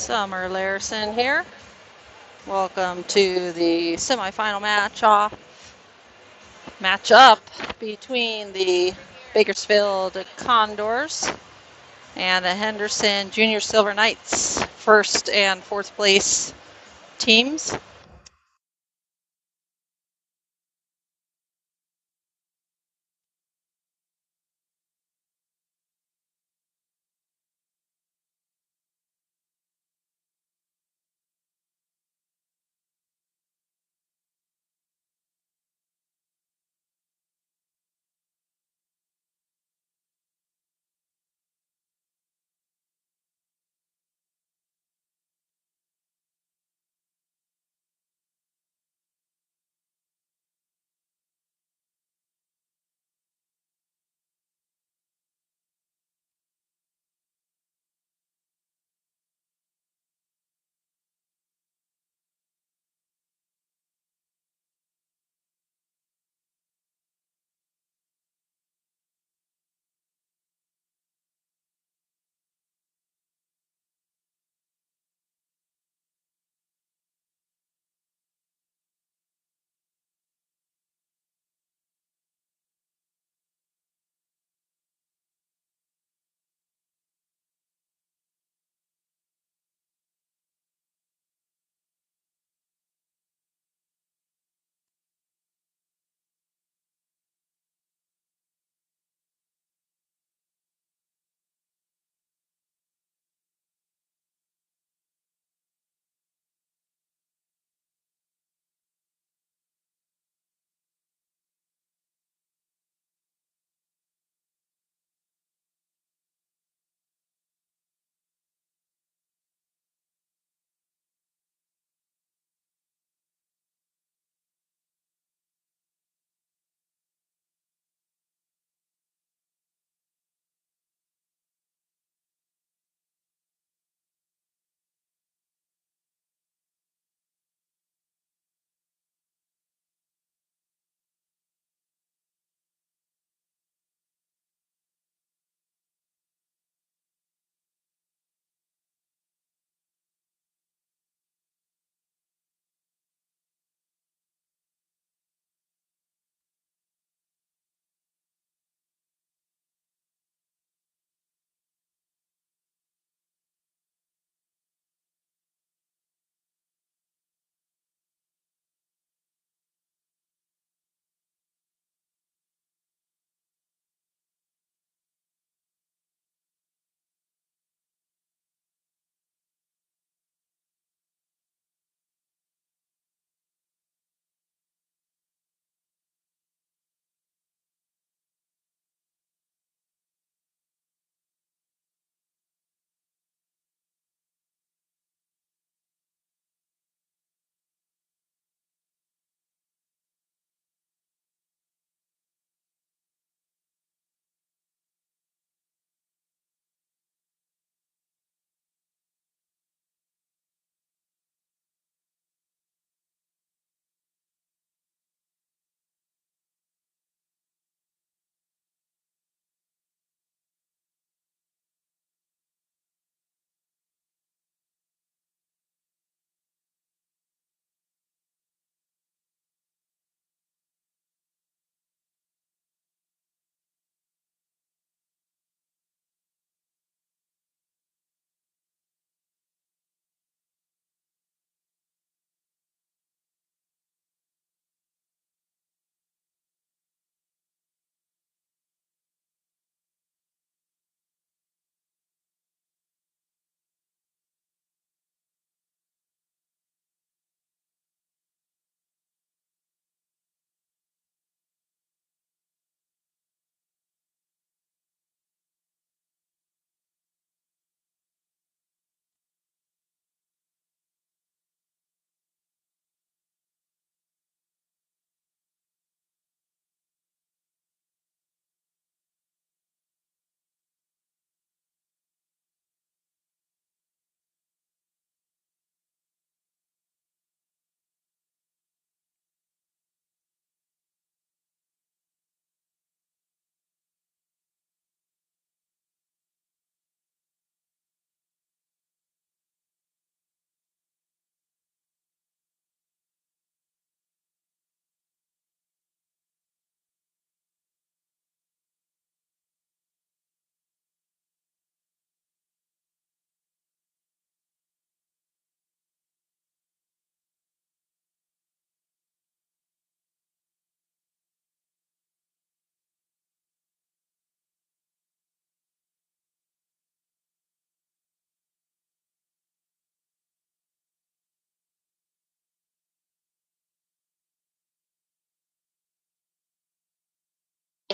Summer Larson here. Welcome to the semifinal matchup between the Bakersfield Condors and the Henderson Junior Silver Knights, first and fourth place teams.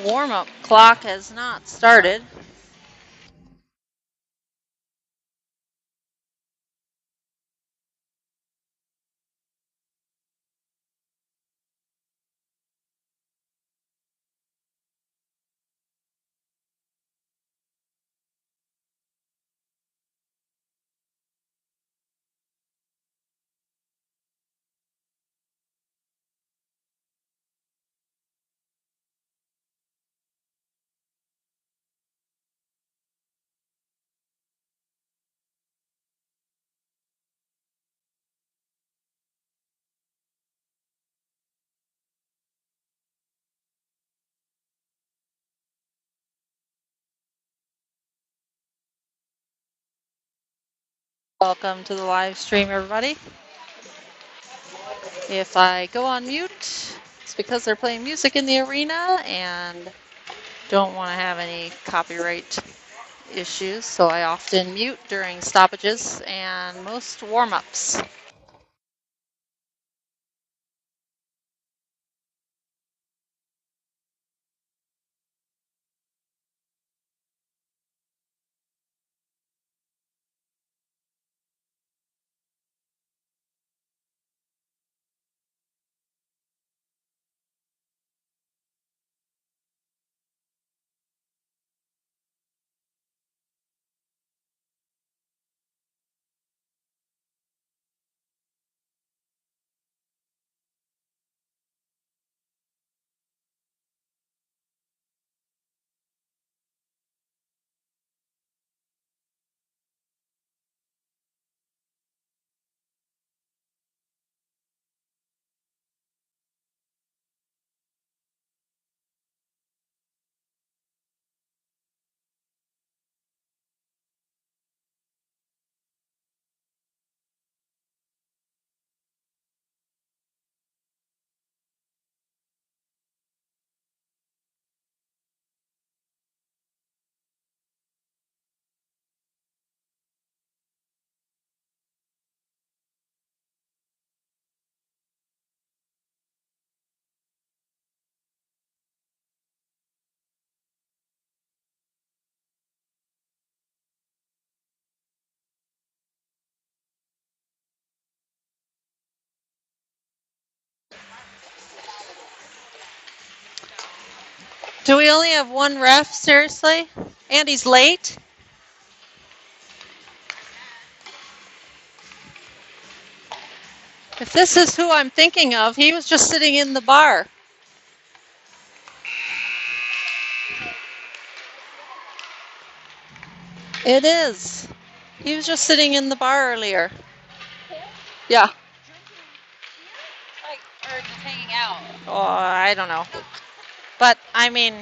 Warm-up clock has not started. Welcome to the live stream, everybody. If I go on mute, it's because they're playing music in the arena and don't want to have any copyright issues, so I often mute during stoppages and most warm-ups. Do we only have one ref, seriously? And he's late? If this is who I'm thinking of, he was just sitting in the bar. It is. He was just sitting in the bar earlier. Yeah. Or just hanging out. Oh, I don't know. But, I mean,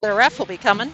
the ref will be coming.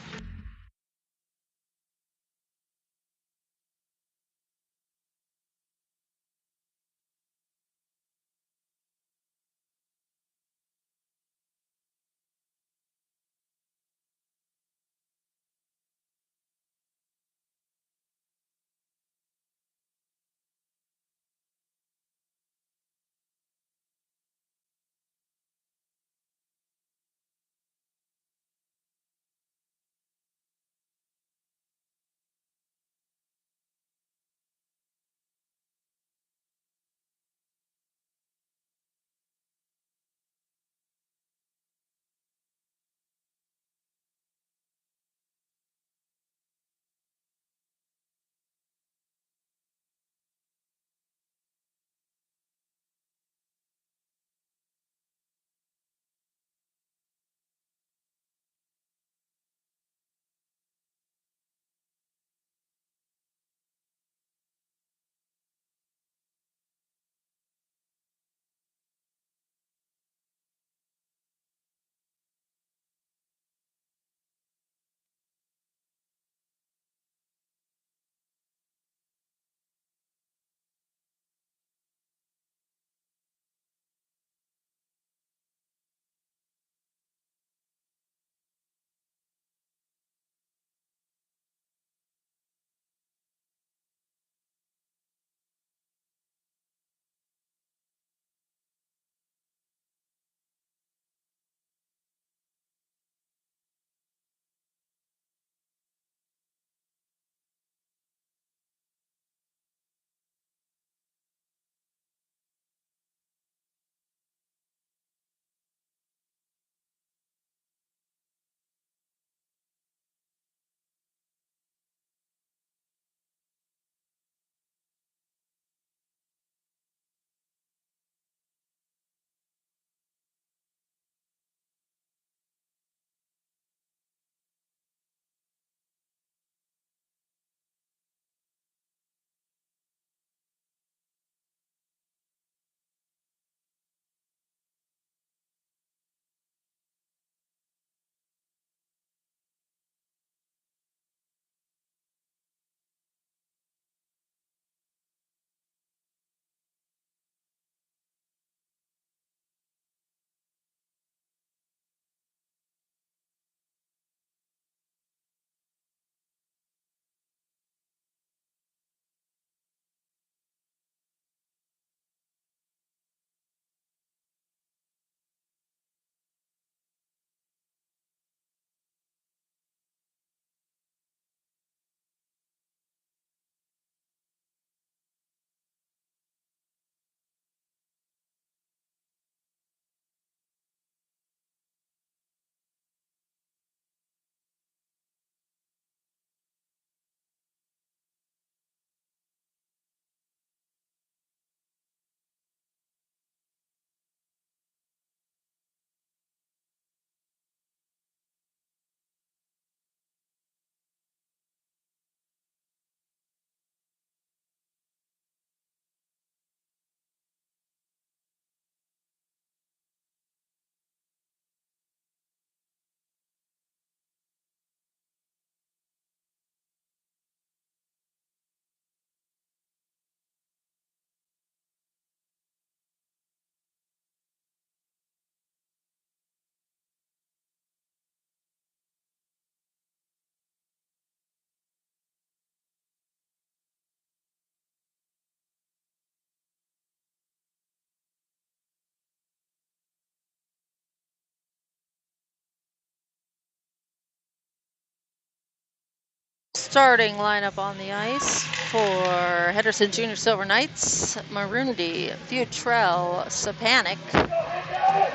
starting lineup on the ice for Henderson Junior Silver Knights: Marundi, Futrell, Sapanic,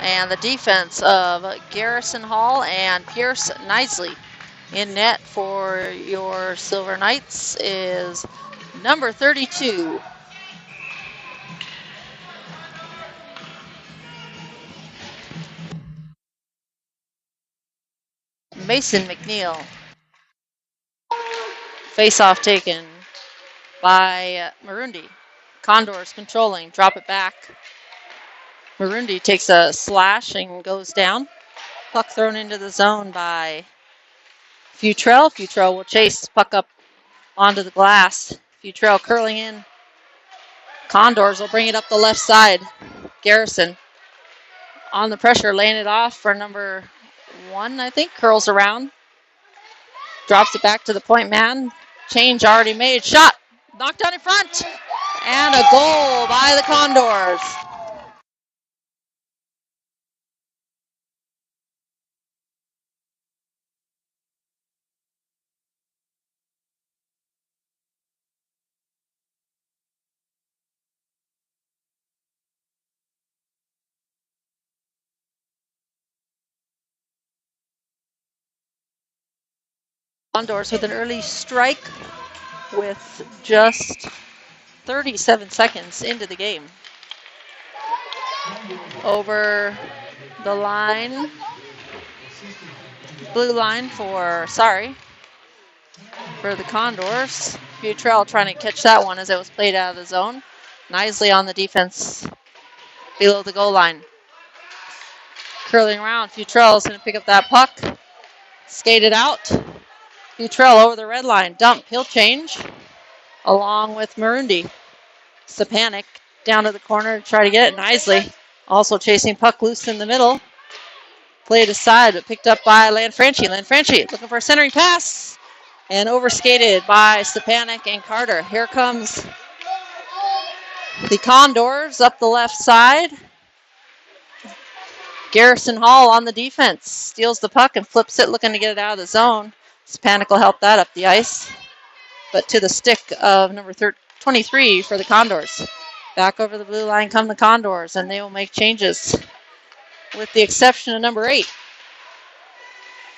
and the defense of Garrison Hall and Pierce Knisley. In net for your Silver Knights is number 32. Mason McNeil. Face-off taken by Marundi. Condors controlling, drop it back. Marundi takes a slash and goes down. Puck thrown into the zone by Futrell. Futrell will chase puck up onto the glass. Futrell curling in. Condors will bring it up the left side. Garrison on the pressure, laying it off for number 1, I think. Curls around. Drops it back to the point man. Change already made. Shot. Knocked down in front. And a goal by the Condors. Condors with an early strike with just 37 seconds into the game. Over the line, blue line for the Condors. Futrell trying to catch that one as it was played out of the zone. Knisley on the defense below the goal line. Curling around, Futrell is going to pick up that puck. Skated out. Futrell over the red line. Dump, he'll change along with Marundi. Sapanic down to the corner to try to get it. Knisley also chasing puck loose in the middle. Played aside, but picked up by Lanfranchi. Lanfranchi looking for a centering pass. And overskated by Sapanic and Carter. Here comes the Condors up the left side. Garrison Hall on the defense. Steals the puck and flips it, looking to get it out of the zone. Sapanic will help that up the ice. But to the stick of number 23 for the Condors. Back over the blue line come the Condors, and they will make changes with the exception of number 8.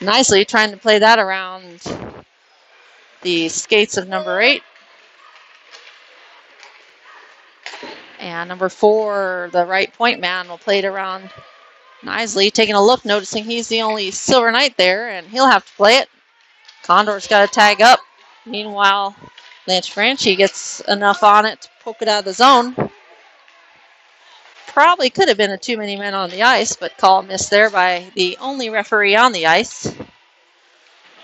Nicely trying to play that around the skates of number 8. And number 4, the right point man, will play it around Knisley. Taking a look, noticing he's the only Silver Knight there, and he'll have to play it. Condors got to tag up. Meanwhile, Lanfranchi gets enough on it to poke it out of the zone. Probably could have been a too many men on the ice, but call missed there by the only referee on the ice.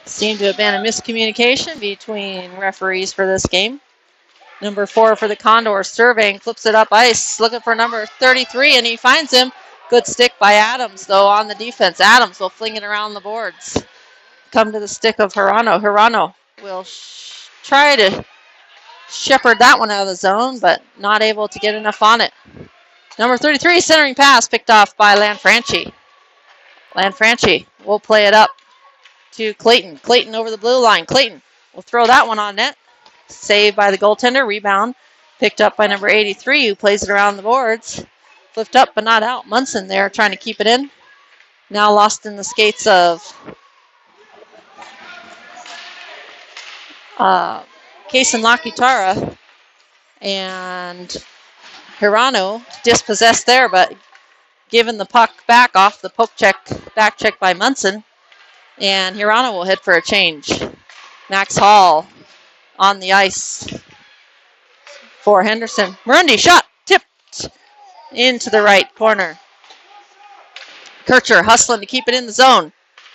Seemed to have been a miscommunication between referees for this game. Number 4 for the Condors, surveying, flips it up ice, looking for number 33, and he finds him. Good stick by Adams, though, on the defense. Adams will fling it around the boards. Come to the stick of Hirano. Hirano will try to shepherd that one out of the zone, but not able to get enough on it. Number 33, centering pass, picked off by Lanfranchi. Lanfranchi will play it up to Clayton. Clayton over the blue line. Clayton will throw that one on net. Saved by the goaltender. Rebound picked up by number 83, who plays it around the boards. Flipped up, but not out. Munson there trying to keep it in. Now lost in the skates of Kason Lakitara. And Hirano dispossessed there, but given the puck back off the back check by Munson. And Hirano will head for a change. Max Hall on the ice for Henderson. Marundi shot, tipped into the right corner. Kircher hustling to keep it in the zone,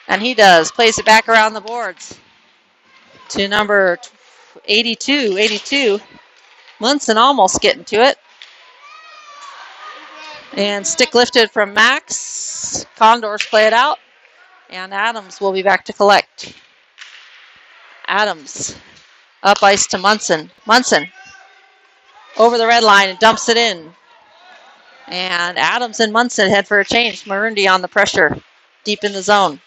and he does. Plays it back around the boards to number 82. Munson almost getting to it. And stick lifted from Max. Condors play it out, and Adams will be back to collect. Adams up ice to Munson. Munson over the red line and dumps it in. And Adams and Munson head for a change. Marundi on the pressure, deep in the zone.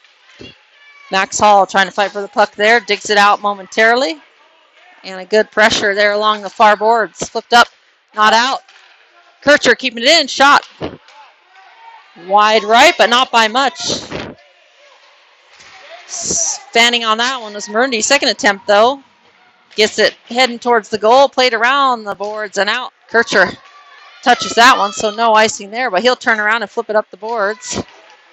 Max Hall trying to fight for the puck there. Digs it out momentarily. And a good pressure there along the far boards. Flipped up, not out. Kircher keeping it in. Shot. Wide right, but not by much. Fanning on that one was Murundy. Second attempt, though. Gets it heading towards the goal. Played around the boards and out. Kircher touches that one, so no icing there, but he'll turn around and flip it up the boards.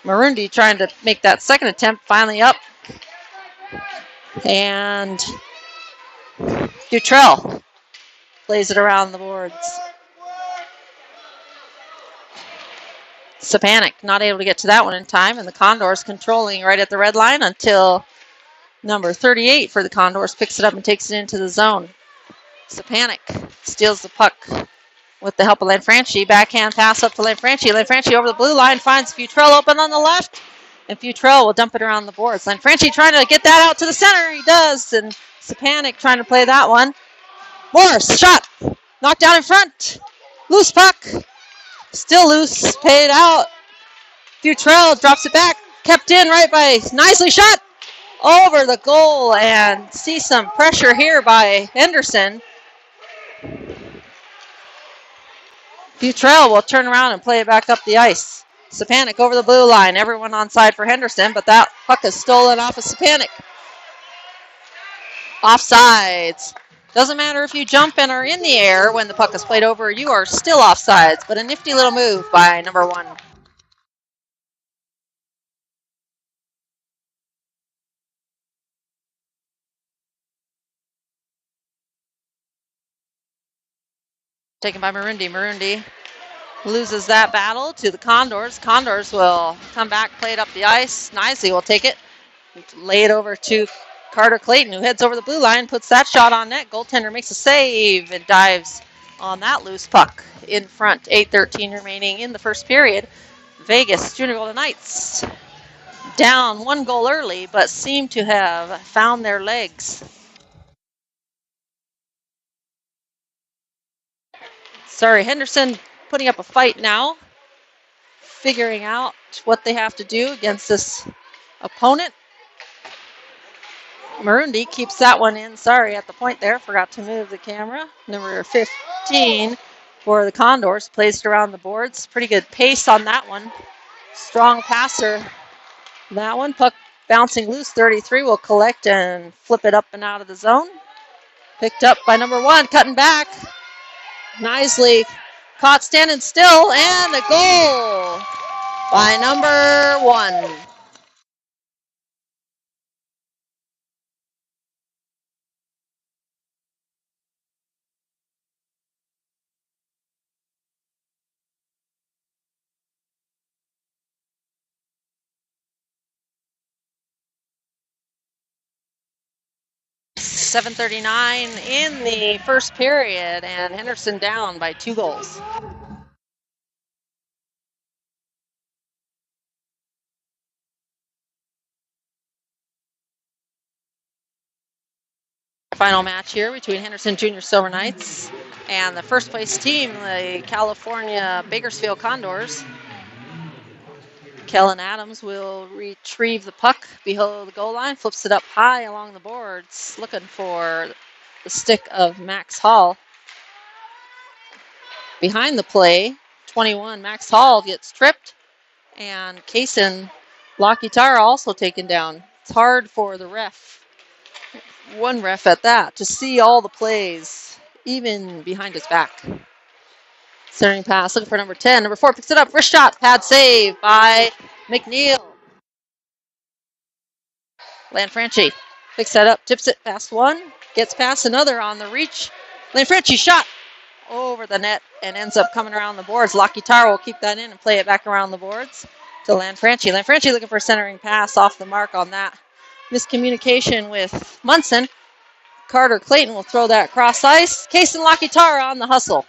Murundy trying to make that second attempt, finally up. And Dutrell plays it around the boards. Sapanic not able to get to that one in time, and the Condors controlling right at the red line until number 38 for the Condors picks it up and takes it into the zone. Sapanic steals the puck with the help of Lanfranchi. Backhand pass up to Lanfranchi. Lanfranchi over the blue line finds Futrell open on the left, and Futrell will dump it around the boards. Lanfranchi trying to get that out to the center. He does, and Sapanic trying to play that one. Morris, shot, knocked down in front. Loose puck, still loose, paid out. Futrell drops it back, kept in right by Knisely. Shot over the goal, and see some pressure here by Henderson. Futrell will turn around and play it back up the ice. Sapanic over the blue line. Everyone on side for Henderson, but that puck is stolen off of Sapanic. Offsides. Doesn't matter if you jump and are in the air when the puck is played over, you are still offsides, but a nifty little move by number 1. Taken by Murundy. Murundy loses that battle to the Condors. Condors will come back, play it up the ice. Knisely will take it, lay it over to Carter Clayton, who heads over the blue line, puts that shot on net. Goaltender makes a save and dives on that loose puck in front. 8:13 remaining in the first period. Vegas Junior Golden Knights down 1 goal early, but seem to have found their legs. Sorry, Henderson putting up a fight now, figuring out what they have to do against this opponent. Murundy keeps that one in. Sorry, at the point there, forgot to move the camera. Number 15 for the Condors placed around the boards. Pretty good pace on that one. Strong passer. That one, puck bouncing loose. 33 will collect and flip it up and out of the zone. Picked up by number 1, cutting back. Knisely caught standing still, and a goal by number 1. .739 in the first period, and Henderson down by 2 goals. Final match here between Henderson Junior Silver Knights and the first place team, the California Bakersfield Condors. Kellen Adams will retrieve the puck below the goal line, flips it up high along the boards, looking for the stick of Max Hall. Behind the play, 21, Max Hall gets tripped, and Kaysen Lakitara also taken down. It's hard for the ref, one ref at that, to see all the plays, even behind his back. Centering pass, looking for number 10. Number 4 picks it up, wrist shot, pad save by McNeil. Lanfranchi picks that up, tips it past 1, gets past another on the reach. Lanfranchi shot over the net and ends up coming around the boards. Lakitara will keep that in and play it back around the boards to Lanfranchi. Lanfranchi looking for a centering pass, off the mark on that. Miscommunication with Munson. Carter Clayton will throw that cross ice. Kaysen Lakitara on the hustle.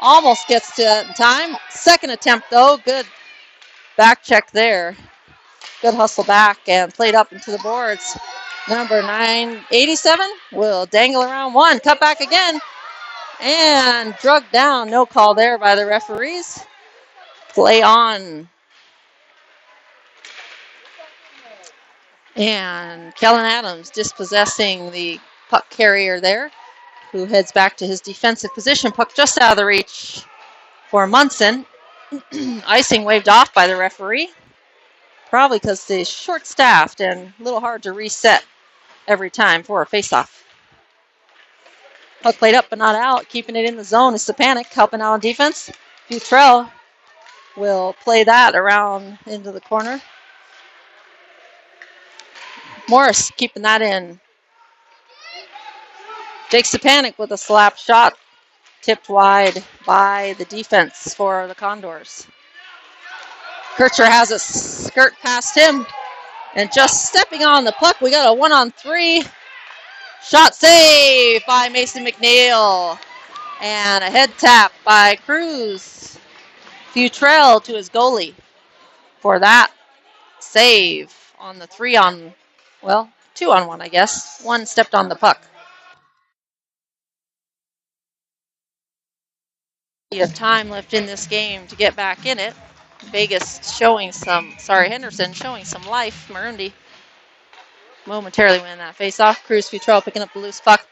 Almost gets to that in time. Second attempt, though. Good back check there. Good hustle back and played up into the boards. Number 987 will dangle around 1. Cut back again. And drugged down. No call there by the referees. Play on. And Kellen Adams dispossessing the puck carrier there, who heads back to his defensive position. Puck just out of the reach for Munson. Icing waved off by the referee. Probably because they're short-staffed and a little hard to reset every time for a face-off. Puck played up but not out. Keeping it in the zone is Stepanek, helping out on defense. Futrell will play that around into the corner. Morris keeping that in. Jake Stepanek with a slap shot, tipped wide by the defense for the Condors. Kircher has a skirt past him, and just stepping on the puck, we got a 1-on-3. Shot save by Mason McNeil, and a head tap by Cruz. Futrell to his goalie for that save on the 2-on-1, I guess. One stepped on the puck. You have time left in this game to get back in it. Henderson showing some life. Marundi momentarily winning that face-off. Cruz Futrell picking up the loose puck.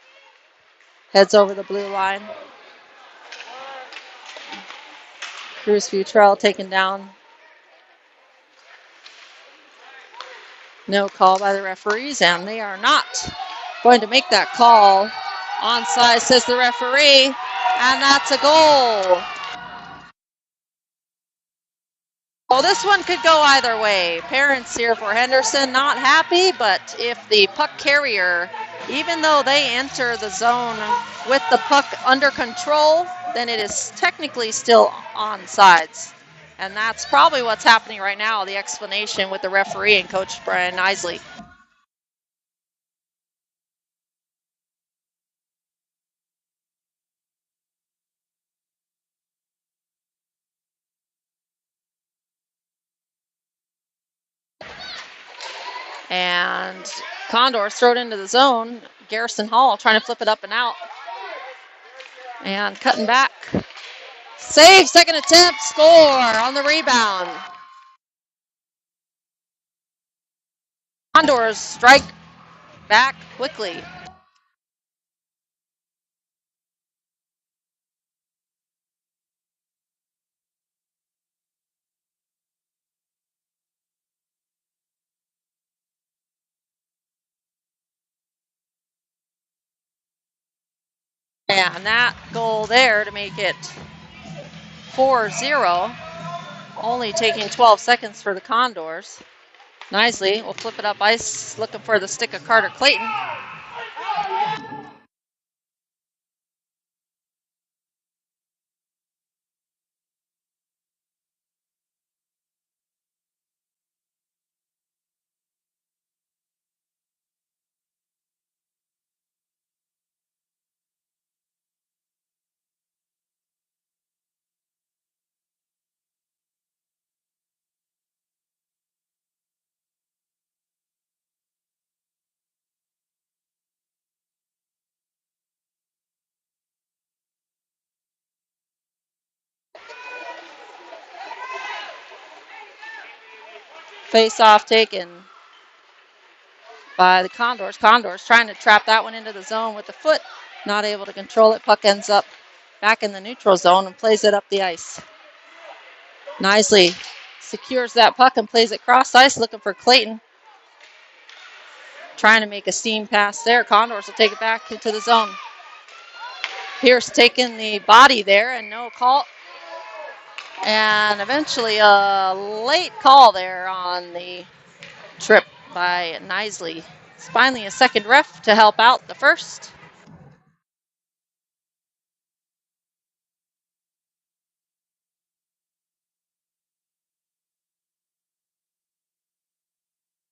Heads over the blue line. Cruz Futrell taken down. No call by the referees, and they are not going to make that call. Onside, says the referee, and that's a goal. Well, this one could go either way. Parents here for Henderson not happy, but if the puck carrier, even though they enter the zone with the puck under control, then it is technically still onsides. And that's probably what's happening right now, the explanation with the referee and Coach Brian Isley. And Condors throw it into the zone. Garrison Hall trying to flip it up and out. And cutting back. Save, second attempt, score on the rebound. Condors strike back quickly. And that goal there to make it 4-0. Only taking 12 seconds for the Condors. Nicely, we'll flip it up ice, looking for the stick of Carter Clayton. Face-off taken by the Condors. Condors trying to trap that one into the zone with the foot. Not able to control it. Puck ends up back in the neutral zone and plays it up the ice. Nicely secures that puck and plays it cross ice, looking for Clayton. Trying to make a steam pass there. Condors will take it back into the zone. Pierce taking the body there and no call. And eventually a late call there on the trip by Nisley. It's finally a second ref to help out the first.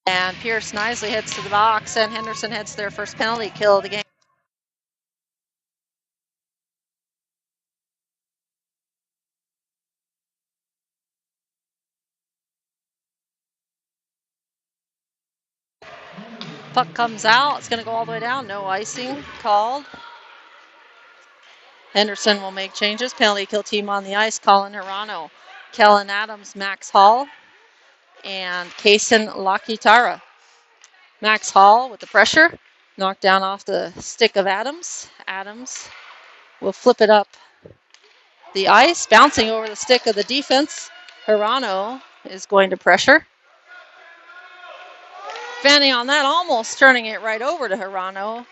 And Pierce Nisley heads to the box, and Henderson heads to their first penalty kill of the game. Puck comes out. It's going to go all the way down. No icing called. Henderson will make changes. Penalty kill team on the ice. Colin Hirano, Kellen Adams, Max Hall, and Kaysen Lakitara. Max Hall with the pressure. Knocked down off the stick of Adams. Adams will flip it up the ice, bouncing over the stick of the defense. Hirano is going to pressure. Fanning on that, almost turning it right over to Hirano.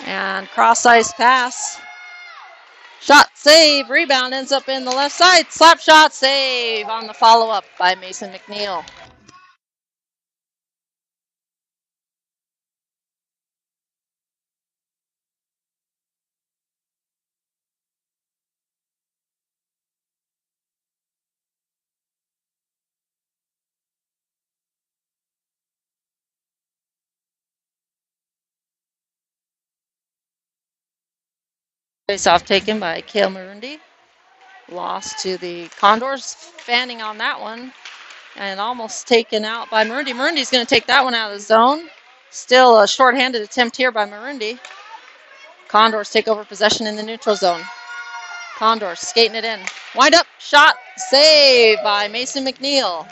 And cross ice pass. Shot, save, rebound ends up in the left side. Slap shot, save on the follow-up by Mason McNeil. Face-off taken by Kale Marundi. Lost to the Condors. Fanning on that one. And almost taken out by Marundi. Marundi's going to take that one out of the zone. Still a shorthanded attempt here by Marundi. Condors take over possession in the neutral zone. Condors skating it in. Wind up, shot, save by Mason McNeil.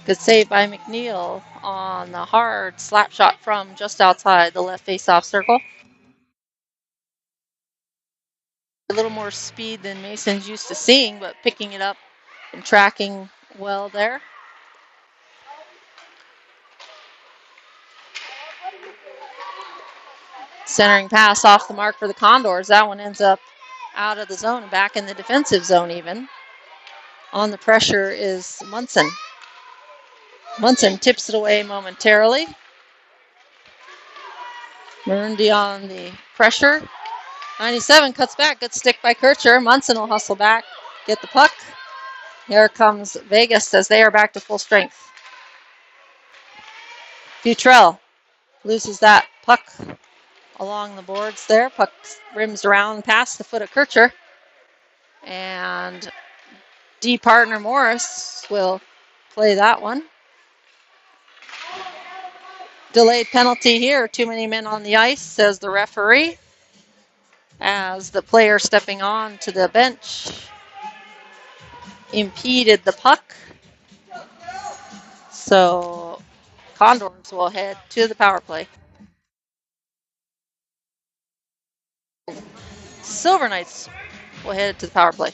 Good save by McNeil on the hard slap shot from just outside the left face-off circle. A little more speed than Mason's used to seeing, but picking it up and tracking well there. Centering pass off the mark for the Condors. That one ends up out of the zone and back in the defensive zone even. On the pressure is Munson. Munson tips it away momentarily. Marundi on the pressure. 97 cuts back. Good stick by Kircher. Munson will hustle back, get the puck. Here comes Vegas as they are back to full strength. Futrell loses that puck along the boards there. Puck rims around past the foot of Kircher. And D partner Morris will play that one. Delayed penalty here. Too many men on the ice, says the referee. As the player stepping on to the bench impeded the puck. So Condors will head to the power play. Silver Knights will head to the power play.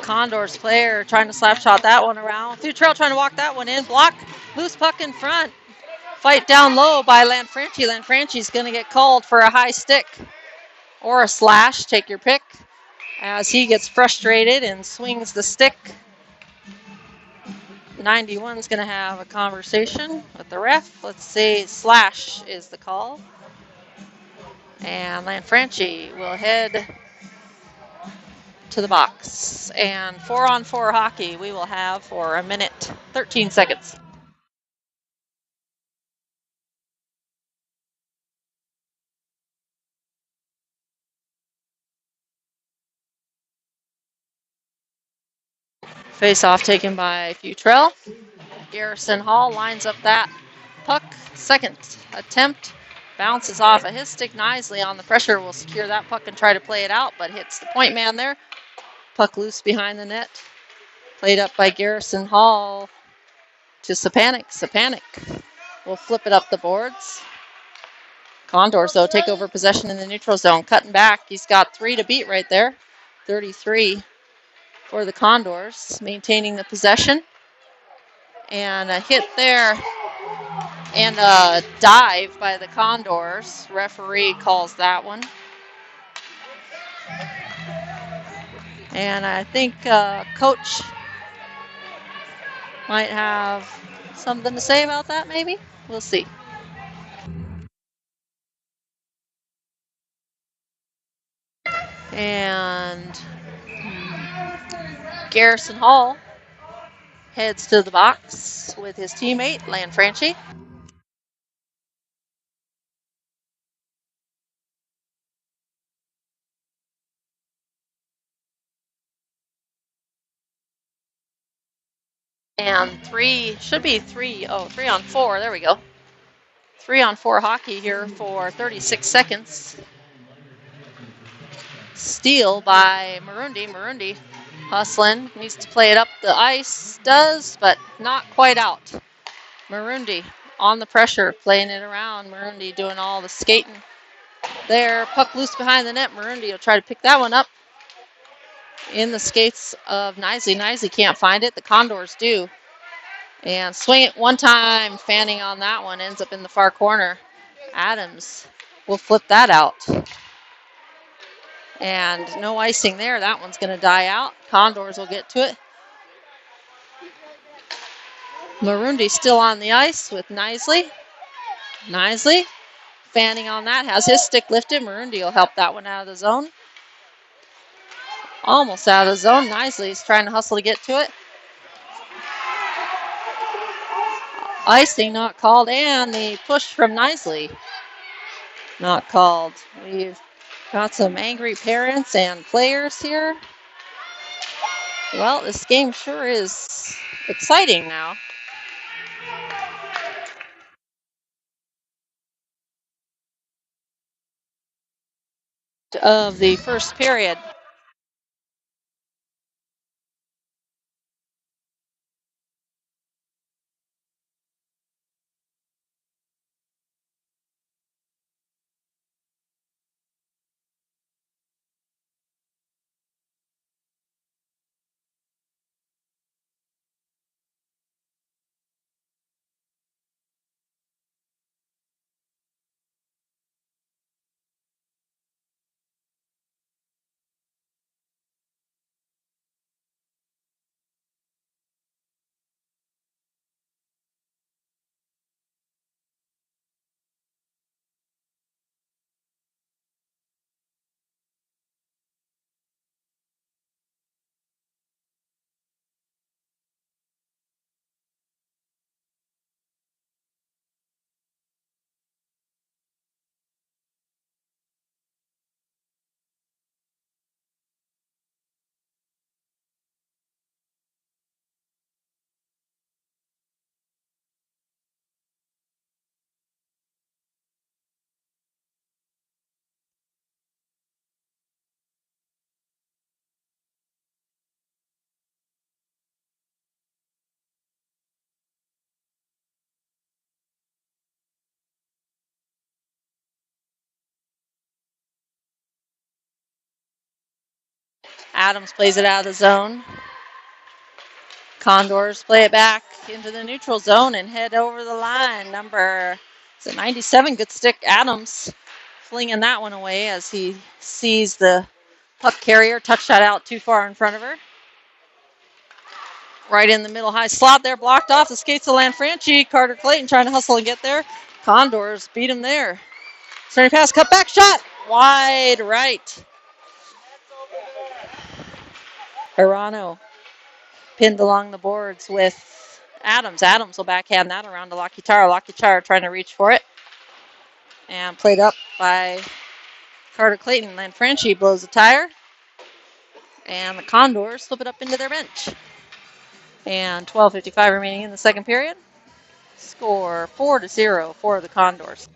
Condors player trying to slap shot that one around. Futrell trying to walk that one in. Block. Loose puck in front. Fight down low by Lanfranchi. Lanfranchi's going to get called for a high stick or a slash. Take your pick. As he gets frustrated and swings the stick. 91 is going to have a conversation with the ref. Let's say slash is the call. And Lanfranchi will head to the box. And 4-on-4 hockey we will have for a minute, 13 seconds. Face-off taken by Futrell. Garrison Hall lines up that puck. Second attempt. Bounces off of his stick nicely on the pressure. Will secure that puck and try to play it out, but hits the point man there. Puck loose behind the net. Played up by Garrison Hall to Sapanik. Sapanik will flip it up the boards. Condors, though, take over possession in the neutral zone. Cutting back. He's got 3 to beat right there. 33 for the Condors, maintaining the possession. And a hit there and a dive by the Condors. Referee calls that one. And I think Coach might have something to say about that, maybe? We'll see. And Garrison Hall heads to the box with his teammate, Lanfranchi. And should be 3-on-4. There we go. 3-on-4 hockey here for 36 seconds. Steal by Marundi. Marundi hustling, needs to play it up the ice, does, but not quite out. Marundi on the pressure, playing it around. Marundi doing all the skating there. Puck loose behind the net. Marundi will try to pick that one up in the skates of Knisely. Knisely can't find it. The Condors do. And swing it one time, fanning on that one, ends up in the far corner. Adams will flip that out. And no icing there. That one's going to die out. Condors will get to it. Marundi still on the ice with Knisely. Knisely fanning on that, has his stick lifted. Marundi will help that one out of the zone. Almost out of the zone. Knisely's trying to hustle to get to it. Icing not called, and the push from Knisely not called. We've got some angry parents and players here. Well, this game sure is exciting now. Of the first period. Adams plays it out of the zone. Condors play it back into the neutral zone and head over the line. Number 97, good stick, Adams, flinging that one away as he sees the puck carrier touch that out too far in front of her. Right in the middle high slot there, blocked off the skates of Lanfranchi. Carter Clayton trying to hustle and get there. Condors beat him there. Turning pass, cut back shot, wide right. Hirano pinned along the boards with Adams. Adams will backhand that around to Lakitara. Lakitara trying to reach for it. And played up by Carter Clayton. Lanfranchi blows the tire. And the Condors slip it up into their bench. And 12:55 remaining in the second period. Score 4-0 for the Condors.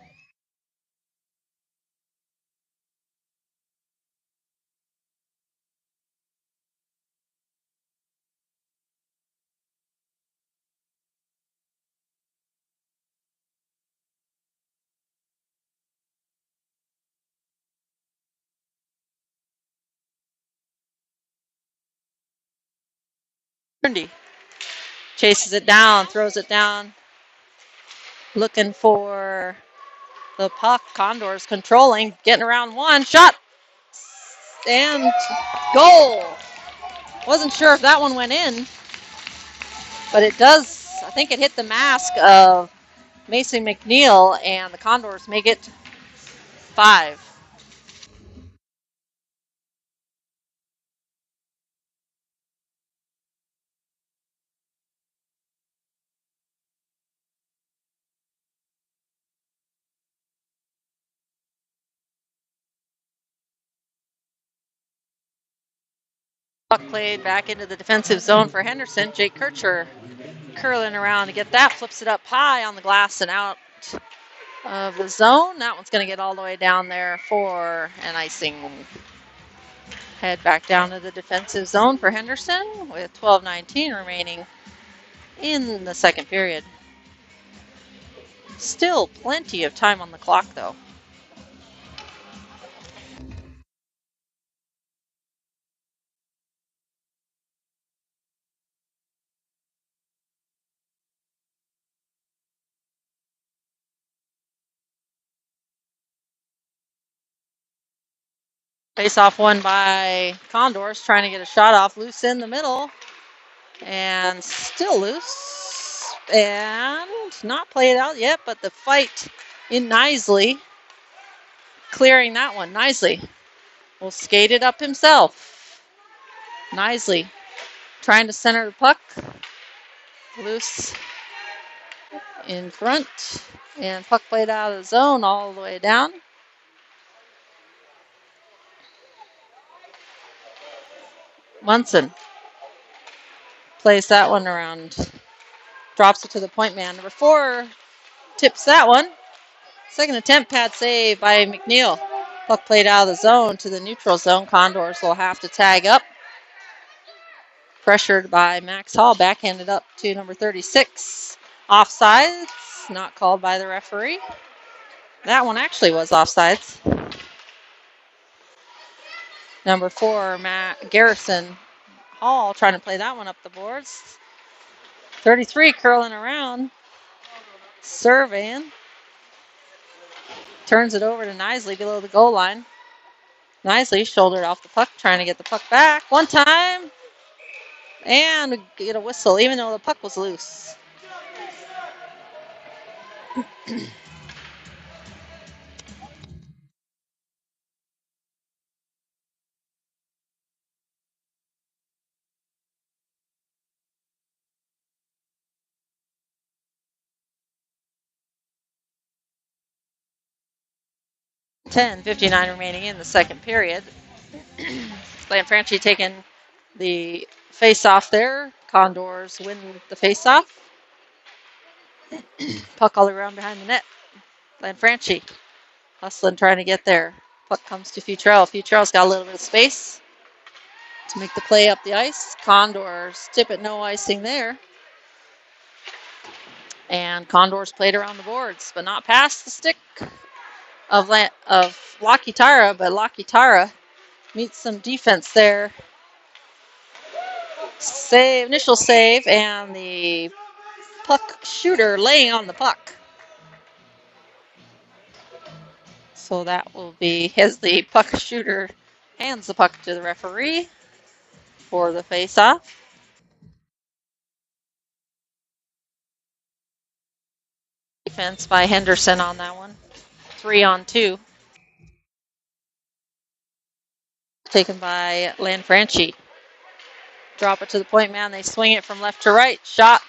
Chases it down, throws it down. Looking for the puck. Condors controlling, getting around one. Shot. And goal. Wasn't sure if that one went in, but it does. I think it hit the mask of Mason McNeil, and the Condors make it 5. Puck played back into the defensive zone for Henderson. Jake Kircher curling around to get that. Flips it up high on the glass and out of the zone. That one's going to get all the way down there for an icing. Head back down to the defensive zone for Henderson with 12:19 remaining in the second period. Still plenty of time on the clock, though. Face-off won by Condors, trying to get a shot off. Loose in the middle. And still loose. And not played out yet, but the fight in Nisley. Clearing that one. Nisley will skate it up himself. Nisley trying to center the puck. Loose in front. And puck played out of the zone all the way down. Munson plays that one around. Drops it to the point man. Number 4 tips that one. Second attempt, pad save by McNeil. Puck played out of the zone to the neutral zone. Condors will have to tag up. Pressured by Max Hall. Backhanded up to number 36. Offsides. Not called by the referee. That one actually was offsides. Number 4, Garrison Hall trying to play that one up the boards. 33 curling around. Surveying. Turns it over to Nisley below the goal line. Nisley shouldered off the puck, trying to get the puck back. One time. And get a whistle, even though the puck was loose. $10:59 remaining in the second period. Lanfranchi taking the face-off there. Condors win the face-off. Puck all around behind the net. Lanfranchi hustling, trying to get there. Puck comes to Futrell. Futrell's got a little bit of space to make the play up the ice. Condors tip it, no icing there. And Condors played around the boards, but not past the stick of Lakitara, but Lakitara meets some defense there. Initial save, and the puck shooter laying on the puck. So that will be as the puck shooter hands the puck to the referee for the face-off. Defense by Henderson on that one. 3-on-2. Taken by Lanfranchi. Drop it to the point man. They swing it from left to right. Shot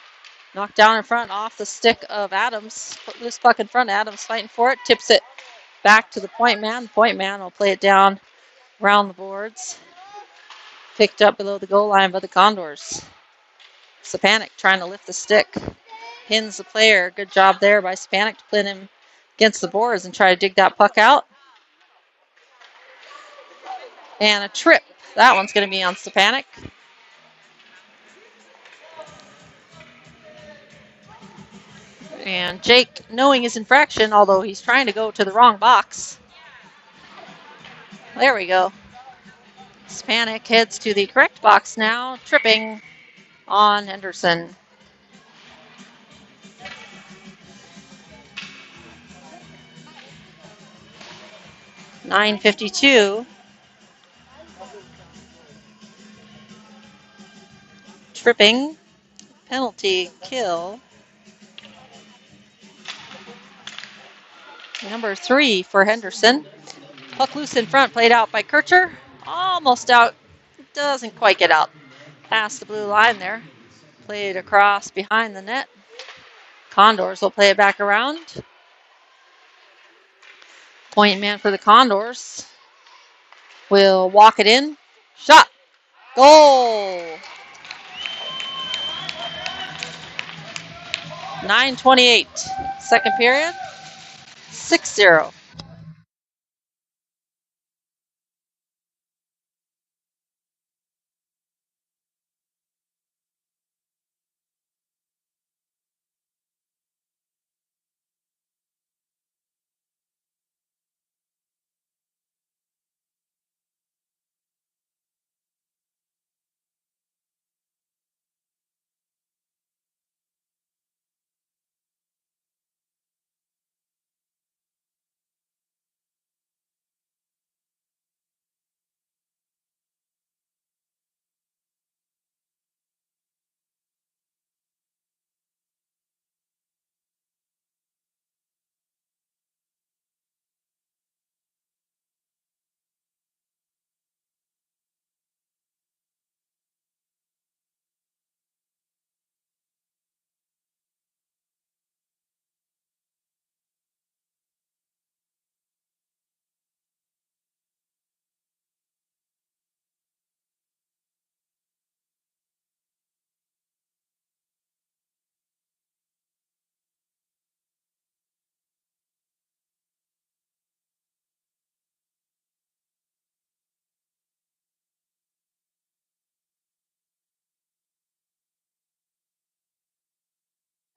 knocked down in front off the stick of Adams. Put loose puck in front. Adams fighting for it. Tips it back to the point man. The point man will play it down around the boards. Picked up below the goal line by the Condors. Stepanek trying to lift the stick. Pins the player. Good job there by Stepanek to pin him against the boards and try to dig that puck out. And a trip. That one's going to be on Stepanek. And Jake, knowing his infraction, although he's trying to go to the wrong box. There we go. Stepanek heads to the correct box now, tripping on Henderson. .952. Tripping. Penalty kill. Number 3 for Henderson. Puck loose in front, played out by Kircher. Almost out. Doesn't quite get out. Past the blue line there. Played across behind the net. Condors will play it back around. Point man for the Condors will walk it in. Shot. Goal. 9:28, second period, 6-0.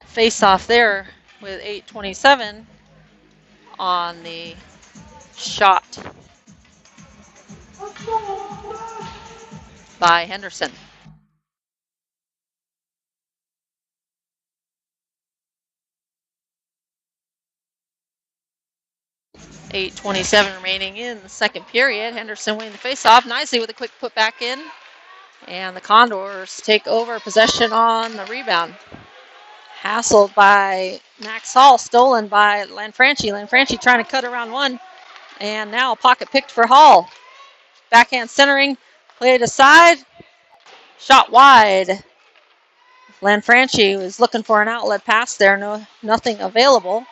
Face off there with 8:27 on the shot by Henderson. .27 remaining in the second period. Henderson winning the face-off nicely with a quick put back in. And the Condors take over possession on the rebound. Hassled by Max Hall, stolen by Lanfranchi. Lanfranchi trying to cut around one. And now a pocket picked for Hall. Backhand centering, played aside. Shot wide. Lanfranchi was looking for an outlet pass there. Nothing available.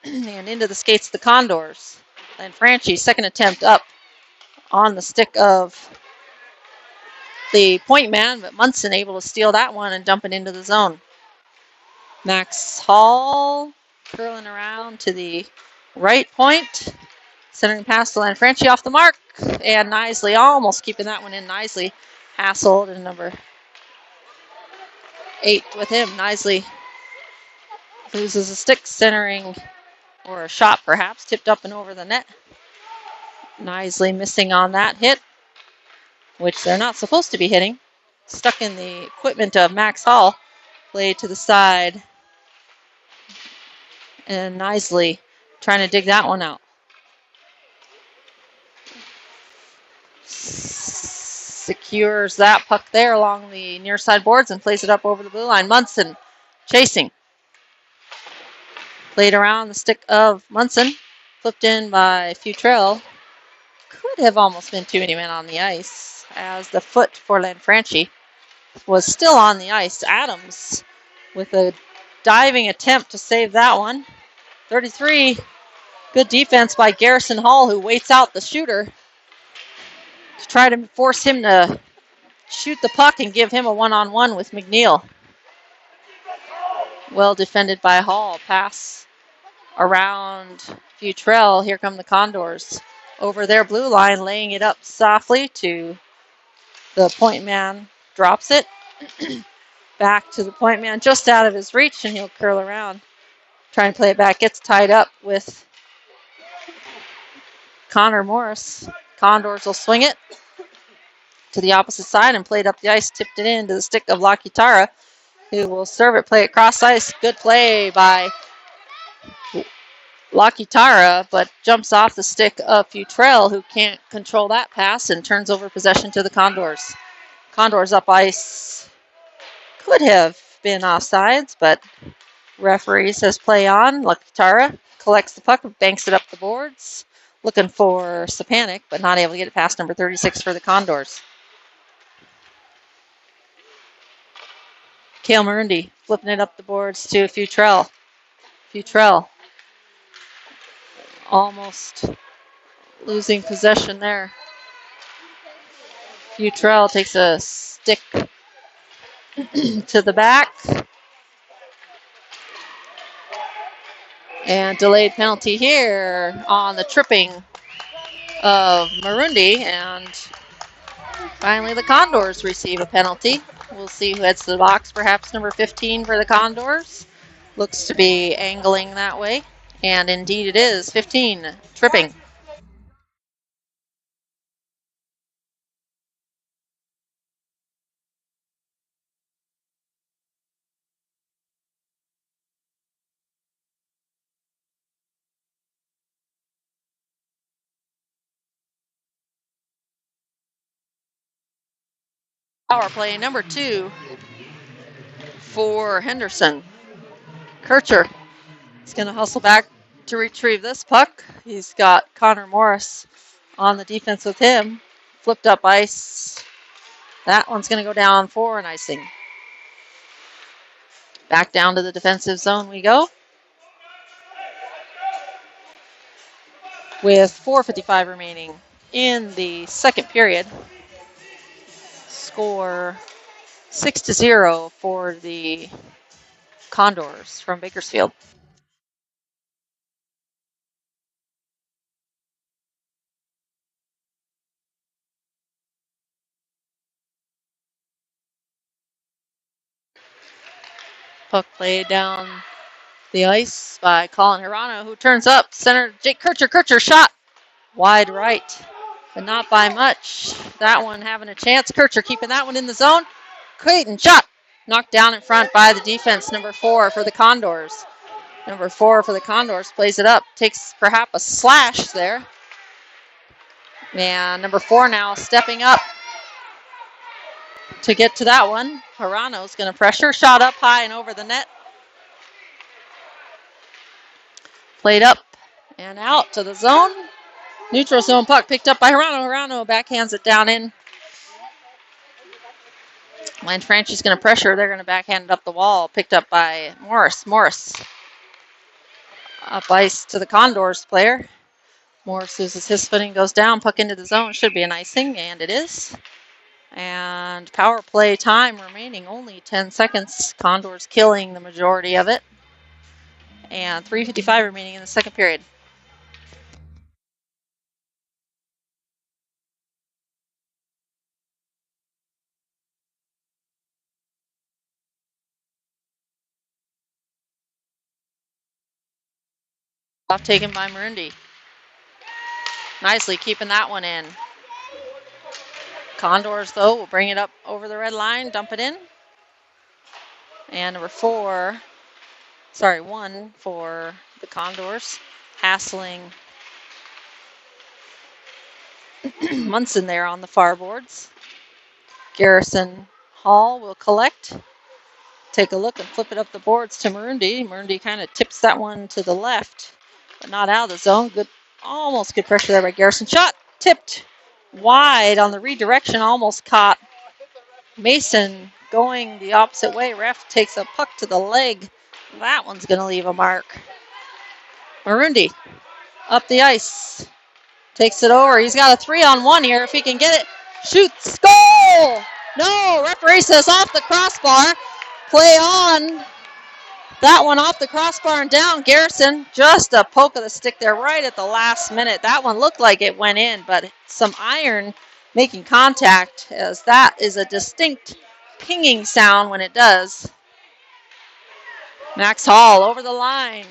And into the skates of the Condors. Lanfranchi, second attempt up on the stick of the point man, but Munson able to steal that one and dump it into the zone. Max Hall curling around to the right point. Centering pass to Lanfranchi off the mark. And Nisley almost keeping that one in. Nisley hassled, and number 8 with him. Nisley loses a stick, centering, or a shot perhaps, tipped up and over the net. Nisley missing on that hit, which they're not supposed to be hitting. Stuck in the equipment of Max Hall. Played to the side. And Nisley trying to dig that one out. Secures that puck there along the near side boards and plays it up over the blue line. Munson chasing. Played around the stick of Munson. Flipped in by Futrell. Could have almost been too many men on the ice as the foot for Lanfranchi was still on the ice. Adams with a diving attempt to save that one. 33. Good defense by Garrison Hall, who waits out the shooter to try to force him to shoot the puck and give him a one-on-one with McNeil. Well defended by Hall. Pass around Futrell. Here come the Condors. Over their blue line, laying it up softly to the point man. Drops it. Back to the point man, just out of his reach, and he'll curl around. Trying to play it back. Gets tied up with Connor Morris. Condors will swing it to the opposite side and played up the ice. Tipped it into the stick of Lakitara, who will serve it. Play it cross ice. Good play by Lakitara, but jumps off the stick of Futrell, who can't control that pass and turns over possession to the Condors. Condors up ice. Could have been offsides, but referee says play on. Lakitara collects the puck, banks it up the boards. Looking for Sapanic, but not able to get it past number 36 for the Condors. Cale Marundi flipping it up the boards to Futrell. Futrell almost losing possession there. Futrell takes a stick to the back. And delayed penalty here on the tripping of Marundi. And finally the Condors receive a penalty. We'll see who heads to the box. Perhaps number 15 for the Condors. Looks to be angling that way. And indeed it is 15, tripping. Power play number 2 for Henderson. Kircher is going to hustle back to retrieve this puck. He's got Connor Morris on the defense with him. Flipped up ice. That one's going to go down for an icing. Back down to the defensive zone we go. With 4:55 remaining in the second period. Score 6-0 for the Condors from Bakersfield. Puck played down the ice by Colin Hirano, who turns up. Center Jake Kircher. Kircher shot wide right, but not by much. That one having a chance. Kircher keeping that one in the zone. Clayton shot. Knocked down in front by the defense, number 4 for the Condors. Number 4 for the Condors plays it up. Takes perhaps a slash there. And number 4 now stepping up to get to that one. Hirano's going to pressure. Shot up high and over the net. Played up and out to the zone. Neutral zone puck picked up by Hirano. Hirano backhands it down in. Lanfranchi's going to pressure. They're going to backhand it up the wall. Picked up by Morris. Morris up ice to the Condors player. Morris loses his footing, goes down. Puck into the zone. Should be an icing, and it is. And power play time remaining only 10 seconds. Condors killing the majority of it. And 3:55 remaining in the second period. Off taken by Marundi. Nicely keeping that one in. Condors, though, will bring it up over the red line, dump it in. And number 1 for the Condors. Hassling Munson there on the far boards. Garrison Hall will collect. Take a look and flip it up the boards to Marundi. Marundi kind of tips that one to the left, but not out of the zone. Good, almost good pressure there by Garrison. Shot tipped wide on the redirection, almost caught Mason going the opposite way. Ref takes a puck to the leg. That one's going to leave a mark. Marundi up the ice. Takes it over. He's got a 3-on-1 here. If he can get it, shoots, goal! No, referee says off the crossbar. Play on. That one off the crossbar and down. Garrison, just a poke of the stick there right at the last minute. That one looked like it went in, but some iron making contact, as that is a distinct pinging sound when it does. Max Hall over the line.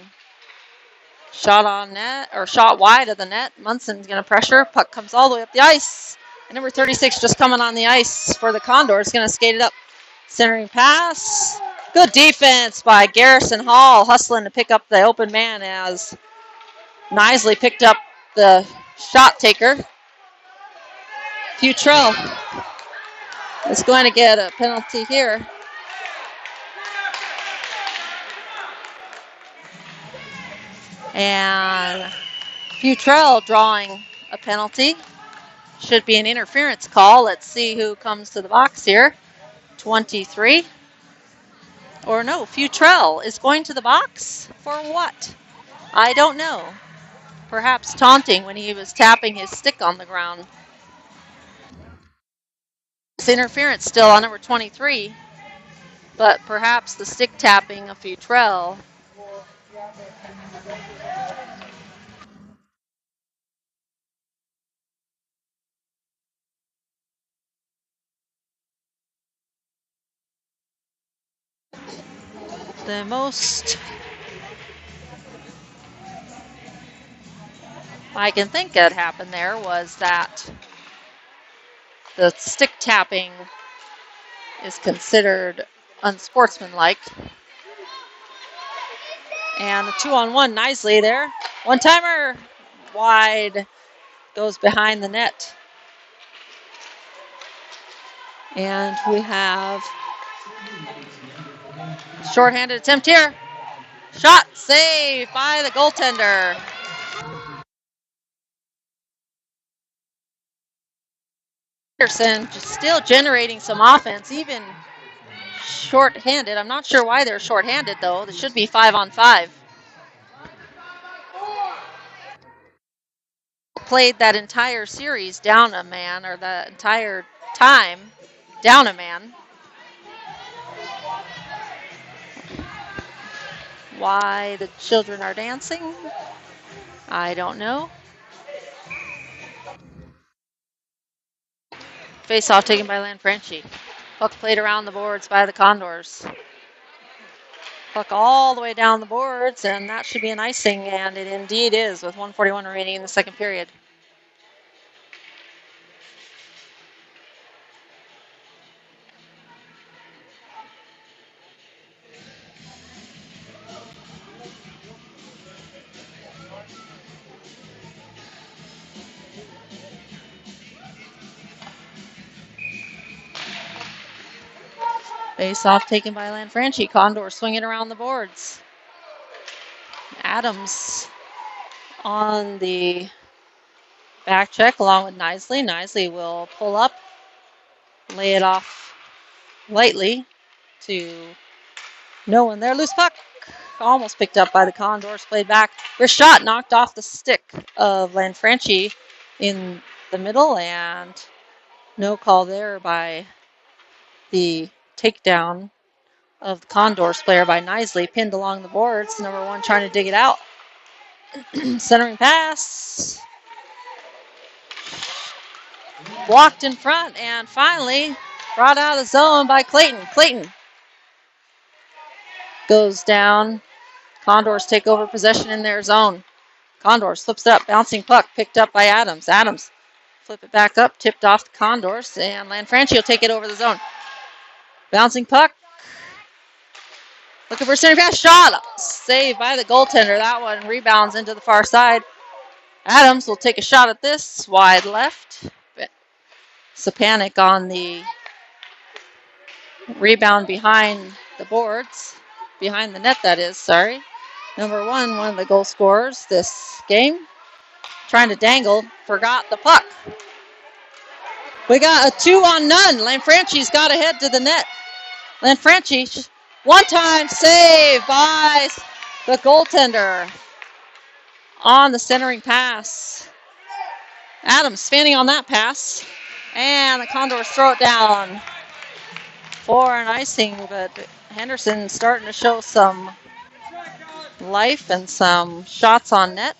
Shot on net, or shot wide of the net. Munson's going to pressure. Puck comes all the way up the ice. And number 36 just coming on the ice for the Condors. Going to skate it up. Centering pass. Good defense by Garrison Hall, hustling to pick up the open man as Nisley picked up the shot taker. Futrell is going to get a penalty here. And Futrell drawing a penalty. Should be an interference call. Let's see who comes to the box here. 23. Or no, Futrell is going to the box for what? I don't know. Perhaps taunting when he was tapping his stick on the ground. It's interference still on number 23, but perhaps the stick tapping of Futrell The most I can think that happened there was that the stick tapping is considered unsportsmanlike. And a 2-on-1 nicely there. One-timer wide, goes behind the net. And we have shorthanded attempt here. Shot saved by the goaltender. Henderson still generating some offense, even shorthanded. I'm not sure why they're shorthanded, though. It should be 5-on-5. Played that entire series down a man, or the entire time down a man. Why the children are dancing, I don't know. Face-off taken by Lanfranchi. Puck played around the boards by the Condors. Puck all the way down the boards, and that should be an icing, and it indeed is, with 1:41 remaining in the second period. Face-off taken by Lanfranchi. Condor swinging around the boards. Adams on the back check along with Knisley. Knisley will pull up, lay it off lightly to no one there. Loose puck. Almost picked up by the Condors. Played back. Their shot knocked off the stick of Lanfranchi in the middle, and no call there by the takedown of the Condors player by Knisley, pinned along the boards. Number 1 trying to dig it out. Centering pass. Blocked in front, and finally brought out of the zone by Clayton. Clayton goes down. Condors take over possession in their zone. Condors flips it up, bouncing puck, picked up by Adams. Adams flip it back up, tipped off the Condors, and Lanfranchi will take it over the zone. Bouncing puck. Looking for a center pass. Shot. Saved by the goaltender. That one rebounds into the far side. Adams will take a shot at this. Wide left. Sapanic on the rebound behind the boards. Behind the net, that is. Sorry. Number 1, one of the goal scorers this game. Trying to dangle. Forgot the puck. We got a 2-on-none. Lanfranchi's got ahead to the net. Lanfranchi, one-time save by the goaltender on the centering pass. Adams fanning on that pass. And the Condors throw it down for an icing, but Henderson starting to show some life and some shots on net.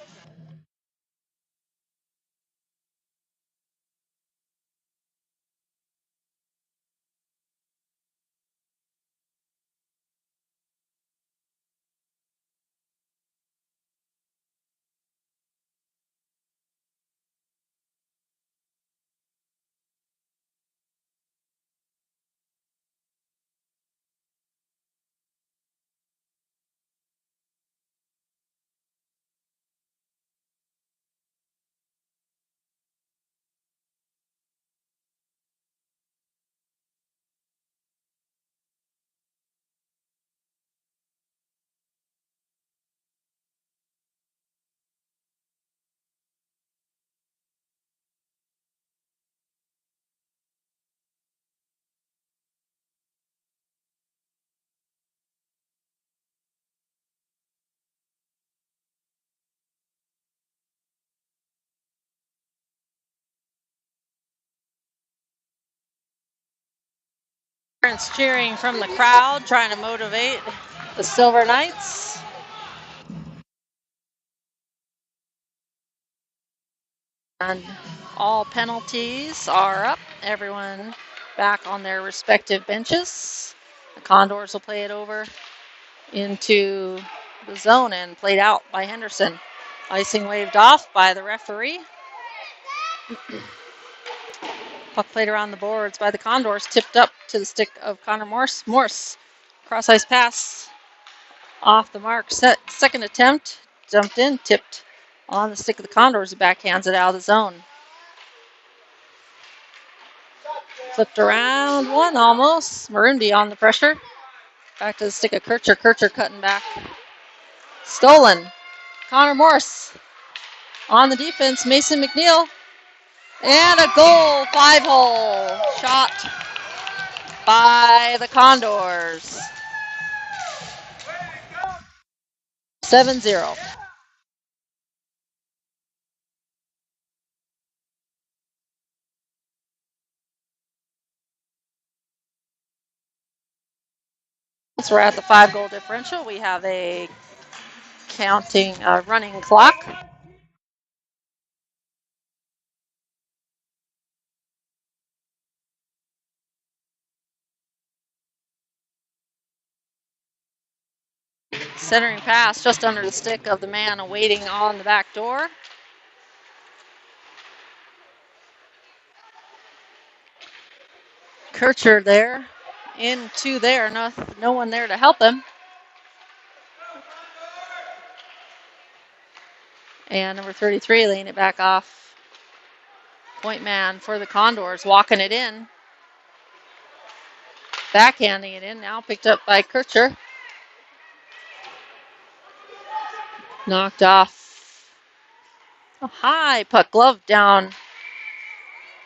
Parents cheering from the crowd, trying to motivate the Silver Knights. And all penalties are up. Everyone back on their respective benches. The Condors will play it over into the zone and played out by Henderson. Icing waved off by the referee. Puck played around the boards by the Condors, tipped up to the stick of Connor Morse. Morse, cross ice pass off the mark. Second attempt, jumped in, tipped on the stick of the Condors. He backhands it out of the zone. Flipped around one almost. Marundi on the pressure. Back to the stick of Kircher. Kircher cutting back. Stolen. Connor Morse on the defense. Mason McNeil. And a goal. 5-hole shot by the Condors. 7-0. So we're at the 5-goal differential. We have a running clock. Centering pass just under the stick of the man awaiting on the back door. Kircher there, into there, no one there to help him. And number 33 laying it back off. Point man for the Condors, walking it in. Backhanding it in, now picked up by Kircher. Knocked off. A high puck glove down,